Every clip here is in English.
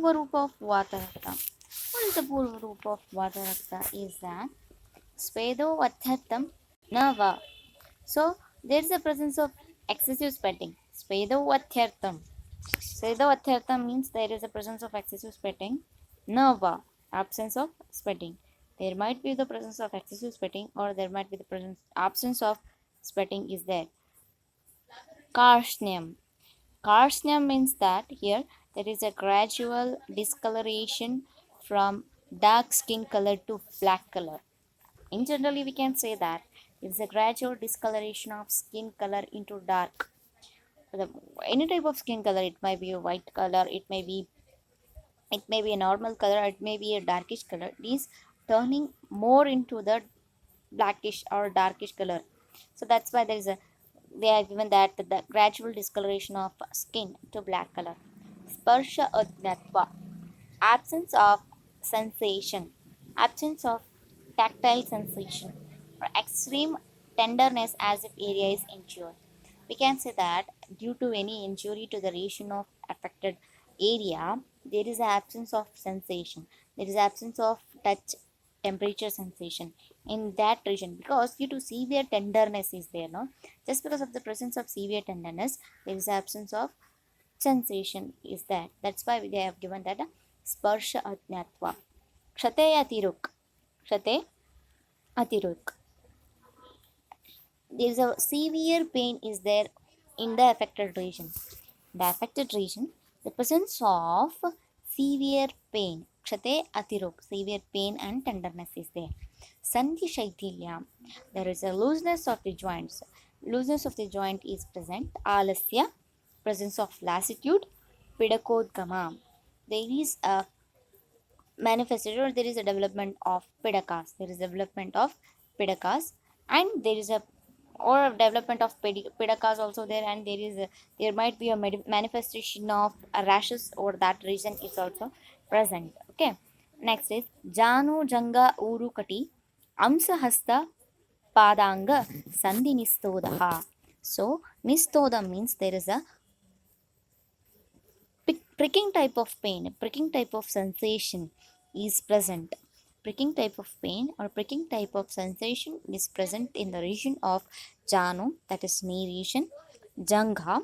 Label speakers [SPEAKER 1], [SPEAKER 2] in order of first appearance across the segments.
[SPEAKER 1] Purva of Vata Rakta. What is the Purva Rupa of Vata Rakta? Is that Svedo Vathatam Nava. So there is a presence of excessive sweating. Svedo Vathyartham. Svedo Vathyartham means there is a presence of excessive sweating. Nava. Absence of sweating. There might be the presence of excessive sweating, or there might be the presence absence of sweating is there. Karshnyam. Carcinoid means that here there is a gradual discoloration from dark skin color to black color. In generally, we can say that it's a gradual discoloration of skin color into dark. Any type of skin color, it might be a white color, it may be a normal color, it may be a darkish color. It is turning more into the blackish or darkish color. So that's why they have given that the gradual discoloration of skin to black color. Sparsha Adnatva, absence of sensation, absence of tactile sensation, or extreme tenderness as if area is injured. We can say that due to any injury to the region of affected area, there is absence of sensation, there is absence of touch, temperature sensation in that region, because due to severe tenderness is there, no, just because of the presence of severe tenderness there is absence of sensation is that. That's why they have given that sparsha ajnatva. Kshate atiruk. Kshate atiruk. There is a severe pain is there in the affected region. The affected region, the presence of severe pain. Kshate atiruk. Severe pain and tenderness is there. Sandhi shaitilyam. There is a looseness of the joints. Looseness of the joint is present. Alasya. Presence of lassitude. Pidakodgama. There is a manifested, or there is a development of pidakas. There is development of pidakas, and there is a or development of pidakas also there, and there might be a manifestation of rashes over that region is also present. Okay, next is Janu Janga Uru Kati Amsa Hasta Padanga Sandhi Nistodaha. So Nistoda means there is a pricking type of pain, pricking type of sensation is present. Pricking type of pain or pricking type of sensation is present in the region of Janu, that is knee region, Jangha,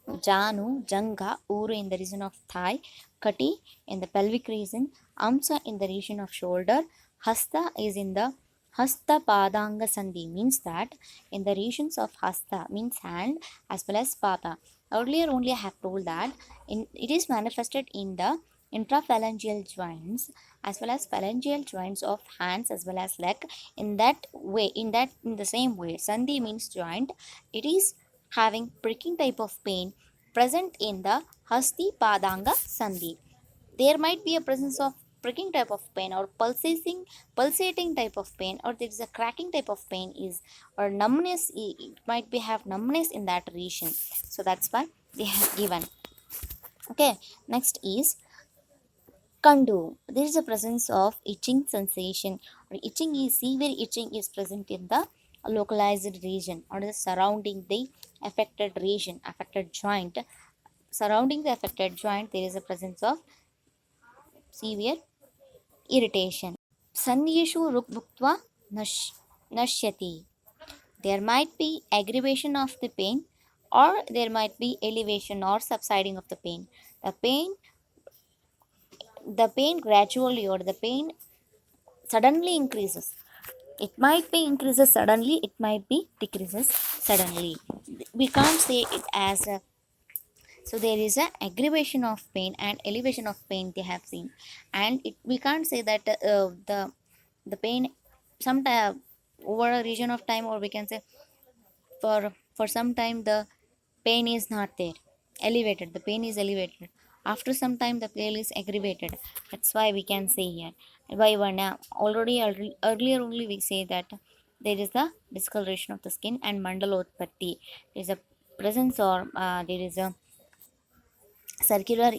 [SPEAKER 1] Janu, Jangha, Uru in the region of thigh, Kati in the pelvic region, Amsa in the region of shoulder, Hasta is in the Hasta Padanga Sandhi means that in the regions of Hasta means hand as well as Pada. Earlier only I have told that it is manifested in the intraphalangeal joints as well as phalangeal joints of hands as well as leg. In that way, in the same way, Sandhi means joint. It is having pricking type of pain present in the Hasti Padanga Sandhi. There might be a presence of pricking type of pain or pulsating type of pain, or there is a cracking type of pain is, or numbness, it might be have numbness in that region. So that's why they have given. Okay, next is Kandu. There is a presence of itching sensation, or itching is severe itching is present in the localized region or the surrounding the affected region, affected joint. Surrounding the affected joint, there is a presence of severe irritation. Sandhyeshu rukbhuktva nashyati. There might be aggravation of the pain, or there might be elevation or subsiding of the pain. The pain, the pain gradually, or the pain suddenly increases. It might be increases suddenly, it might be decreases suddenly. We can't say it as a, so there is a aggravation of pain and elevation of pain they have seen, and we can't say that the pain sometime over a region of time, or we can say for some time the pain is not there, elevated, the pain is elevated, after some time the pain is aggravated. That's why we can say here by one already earlier only we say that there is the discoloration of the skin and mandalotpatti. There is a presence, or there is a circular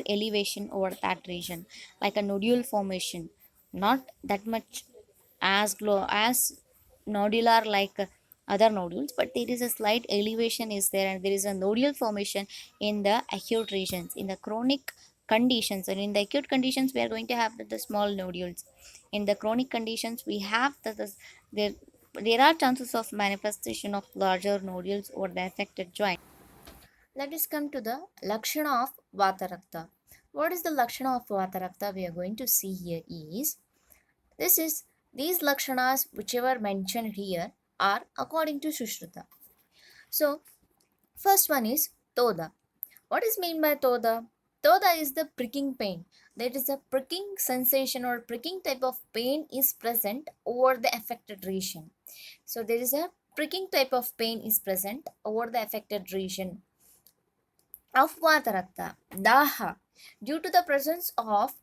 [SPEAKER 1] elevation over that region, like a nodule formation, not that much as glow as nodular like other nodules, but there is a slight elevation is there, and there is a nodule formation in the acute regions. In the chronic conditions, and in the acute conditions, we are going to have the small nodules. In the chronic conditions, we have there there are chances of manifestation of larger nodules over the affected joint. Let us come to the Lakshana of Vatarakta. What is the Lakshana of Vatarakta we are going to see here is, this is these Lakshanas whichever mentioned here are according to Sushruta. So first one is Toda. What is meant by Toda? Toda is the pricking pain. That is a pricking sensation or pricking type of pain is present over the affected region. So there is a pricking type of pain is present over the affected region of Vatarakta. Daha. Due to the presence of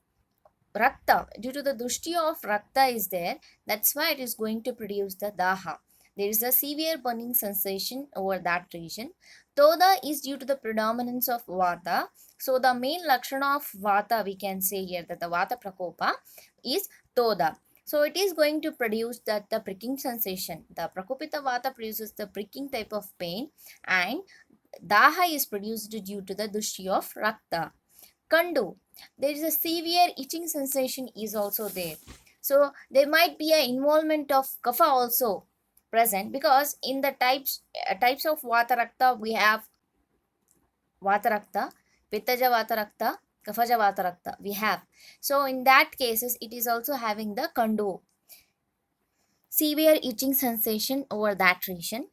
[SPEAKER 1] Rakta, due to the dushti of Rakta is there, that's why it is going to produce the Daha. There is a severe burning sensation over that region. Toda is due to the predominance of Vata. So the main Lakshana of Vata, we can say here that the Vata Prakopa is Toda. So it is going to produce that the pricking sensation. The Prakopita Vata produces the pricking type of pain, and Daha is produced due to the dushti of Rakta. Kandu, there is a severe itching sensation is also there. So there might be an involvement of kapha also present, because in the types of vatarakta we have vatarakta, pittaja vatarakta, kaphaja vatarakta we have. So in that cases it is also having the kandu, severe itching sensation over that region.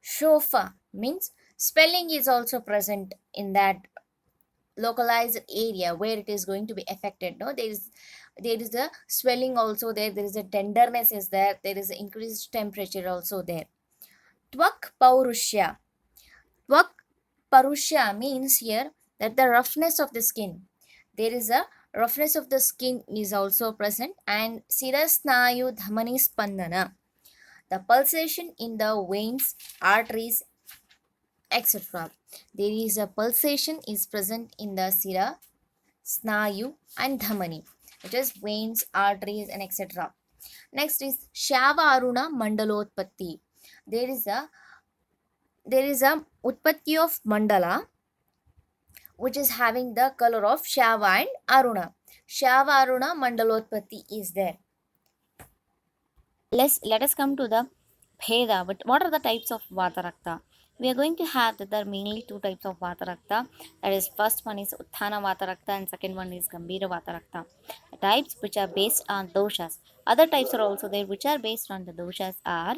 [SPEAKER 1] Shofa means swelling is also present in that localized area where it is going to be affected. No, there is the swelling also there is a tenderness is there is increased temperature also there. Tvak paurusha. Tvak paurusha means here that the roughness of the skin, there is a roughness of the skin is also present. And sirasnayu dhamani spandana, the pulsation in the veins, arteries, etc. There is a pulsation is present in the sira, snayu, and dhamani, which is veins, arteries, and etc. Next is Shava Aruna Mandalotpatti. There is a utpatti of mandala which is having the color of Shava and Aruna. Shava Aruna Mandalotpatti is there. Let us come to the Bheda. But what are the types of Vatarakta? We are going to have that there are mainly two types of Vatarakta. That is, first one is Utthana Vatarakta and second one is Gambhira Vatarakta. The types which are based on doshas. Other types are also there which are based on the doshas are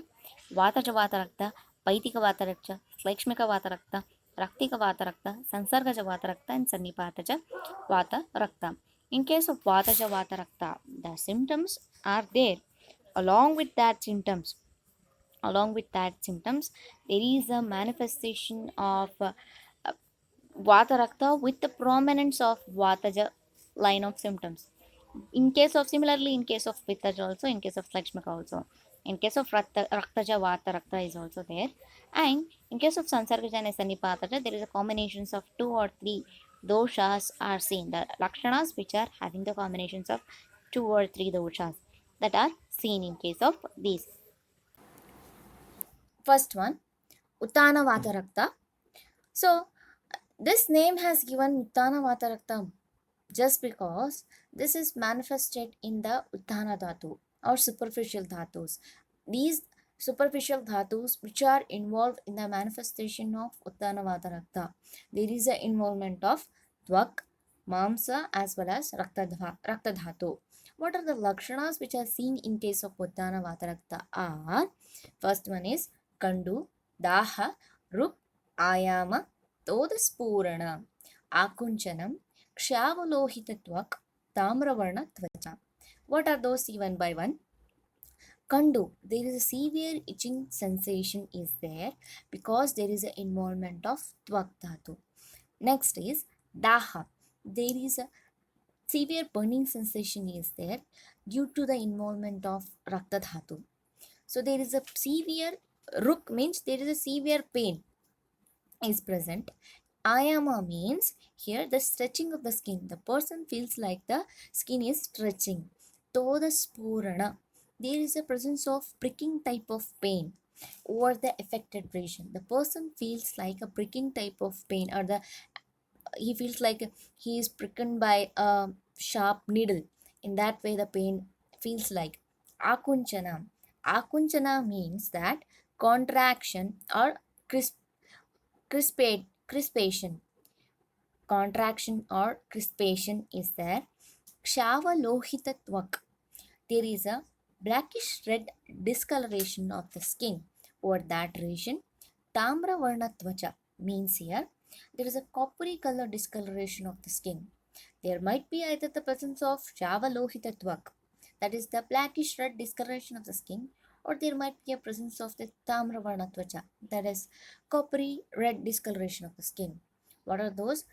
[SPEAKER 1] Vataja Vatarakta, Paitika Vatarakta, Slekshmika Vatarakta, Raktika Vatarakta, Sansargaja Vatarakta, and Sannipataja Vatarakta. In case of Vataja Vatarakta, the symptoms are there. Along with that symptoms there is a manifestation of vata rakta with the prominence of vataja line of symptoms. In case of pittaja also, in case of lakshmika also, in case of raktaja vata rakta is also there. And in case of sansargaja and sanipataja, there is a combinations of two or three doshas are seen, the lakshanas which are having the combinations of two or three doshas that are seen in case of these. First one, Uttana Vatarakta. So, this name has given Uttana Vatarakta just because this is manifested in the Uttana Dhatu or superficial Dhatus. These superficial Dhatus which are involved in the manifestation of Uttana Vatarakta. There is an involvement of Dvak, Mamsa as well as Rakta Dhatu. What are the Lakshanas which are seen in case of Uttana Vatarakta are, first one is Kandu, Daha, Ruk, Ayama, Todaspurana, Akunjanam, Kshavalohitatwak, Tamravarna Tvacha. What are those one by one? Kandu, there is a severe itching sensation is there because there is an involvement of Tvak Dhatu. Next is Daha. There is a severe burning sensation is there due to the involvement of Rakta Dhatu. So there is a severe Ruk means there is a severe pain is present. Ayama means here the stretching of the skin. The person feels like the skin is stretching. Toda Spurana, there is a presence of pricking type of pain. over the affected region. The person feels like a pricking type of pain, or the he feels like he is pricked by a sharp needle. In that way, the pain feels like. Akunchana. Akunchana means that contraction or crispation. Contraction or crispation is there. Kshavalohitatwak. There is a blackish red discoloration of the skin over that region. Tamra varna tvacha means here there is a coppery color discoloration of the skin. There might be either the presence of Shavalohita tvak, that is the blackish red discoloration of the skin, or there might be a presence of the Tamra varna tvacha, that is coppery red discoloration of the skin. What are those?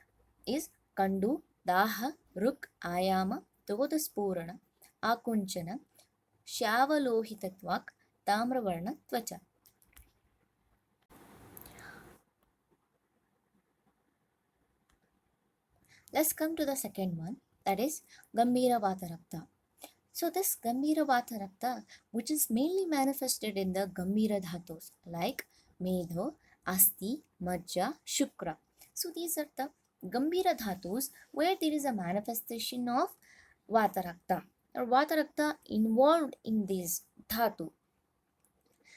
[SPEAKER 1] Is Kandu, Daha, Ruk, Ayama, Todaspurana, Akunchana, Shavalohitatwak, Tamravarna Tvacha. Let's come to the second one, that is Gambhira Vatarakta. So this Gambhira Vatarakta, which is mainly manifested in the Gambhira Dhatus like Medho, Asti, Majja, Shukra. So these are the Gambhira Dhatus where there is a manifestation of Vatarakta or Vatarakta involved in this Dhatu.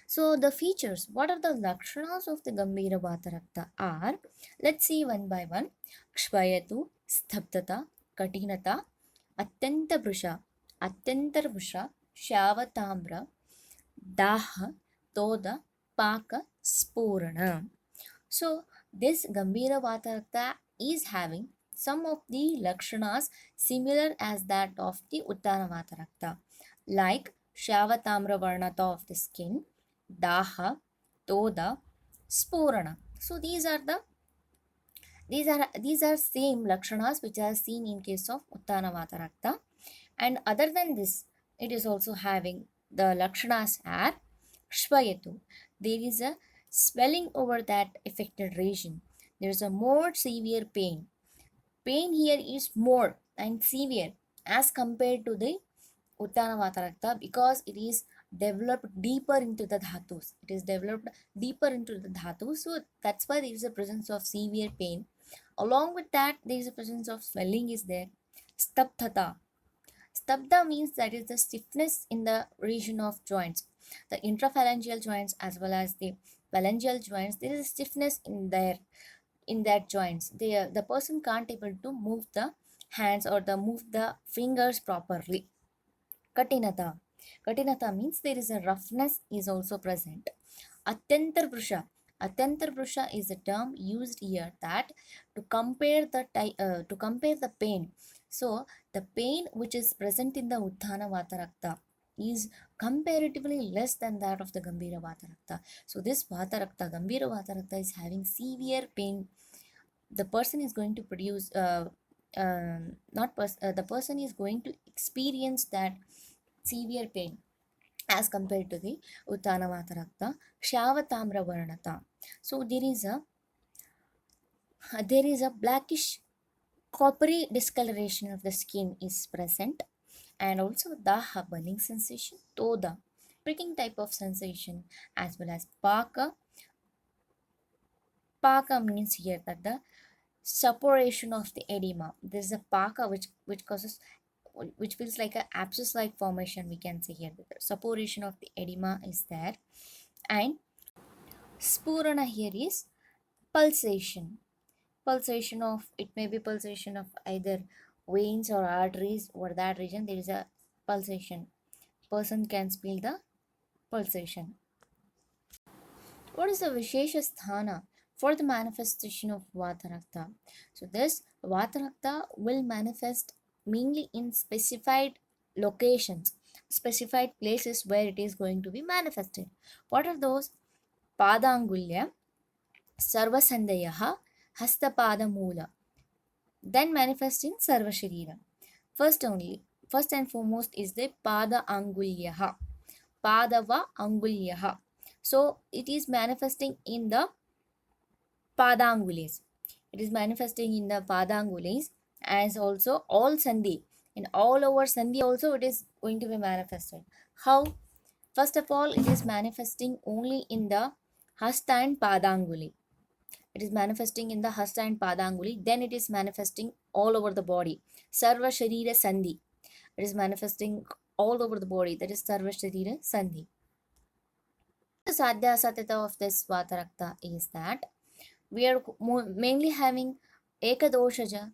[SPEAKER 1] So the features, what are the lakshanas of the Gambhira Vatarakta are, let's see one by one. Kshvayatu, Sthabdata, Katinata, Atyanta Brusha, Atyantar Brusha, Shavatamra, Daha, Toda, Paka, Spurana. So this Gambhira Vatarakta is having some of the lakshanas similar as that of the Uttana Vatarakta, like Shavatamra Varnata of the skin, Daha, Toda, Spurana. So these are same lakshanas which are seen in case of Uttana Vatarakta. And other than this, it is also having the lakshanas are Kshvayatu. There is a swelling over that affected region. There is a more severe pain. Pain here is more and severe as compared to the Uttana Vatarakta because it is developed deeper into the dhatus. It is developed deeper into the dhatus. So that's why there is a presence of severe pain. Along with that, there is a presence of swelling is there. Stabdhata. Stabda means that is the stiffness in the region of joints, the intraphalangeal joints as well as the phalangeal joints. There is a stiffness in that joints. The person can't able to move the hands or the move the fingers properly. Katinata. Katinata means there is a roughness is also present. Atyantar Brusha. Atyantar Brusha is a term used here that to compare the pain. So the pain which is present in the Utthana Vatarakta is comparatively less than that of the Gambhira Vatarakta. So this Vatarakta, Gambhira Vatarakta is having severe pain. The person is going to produce not pers- the person is going to experience that severe pain as compared to the Uttana Vatarakta, Shavatamra Varnata. So there is a blackish coppery discoloration of the skin is present, and also Daha burning sensation, Toda pricking type of sensation, as well as Paka. Paka means here that the suppuration of the edema. There is a Paka which feels like a abscess like formation. We can see here that the suppuration of the edema is there, and spurana here is pulsation. Pulsation of, it may be pulsation of either veins or arteries over that region. There is a pulsation. Person can feel the pulsation. What is the Vishesha Sthana for the manifestation of Vatarakta? So this Vatarakta will manifest mainly in specified locations, specified places where it is going to be manifested. What are those? Padangulya, Sarvasandayaha, Hastapadamula. Then manifest in Sarva Sharira. First and foremost is the Pada Angulyaha. Padava Angulyaha. So it is manifesting in the Padangulis. It is manifesting in the Padangulis as also all Sandhi. In all over Sandhi also it is going to be manifested. How? First of all, it is manifesting only in the hasta and padanguli. It is manifesting in the hasta and padanguli. Then it is manifesting all over the body. Sarva Sharira Sandhi. It is manifesting all over the body. That is Sarva Sharira Sandhi. The Sadhya Satyata of this Vatarakta is that we are mainly having Ekadoshaja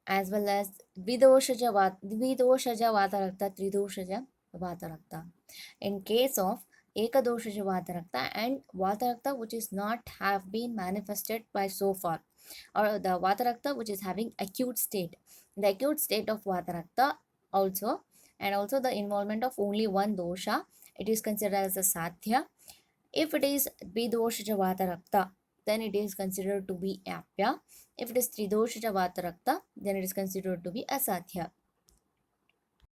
[SPEAKER 1] as well as Dvidoshaja Vatarakta, Tridoshaja Vatarakta. In case of Ekadoshaja Vatarakta and Vatarakta which is not have been manifested by so far, or the Vatarakta which is having acute state, the acute state of Vatarakta also, and also the involvement of only one dosha, it is considered as a Sadhya. If it is Dvidoshaja Vatarakta, then it is considered to be Apya. If it is Tridoshaja Vatarakta, then it is considered to be Asadhya.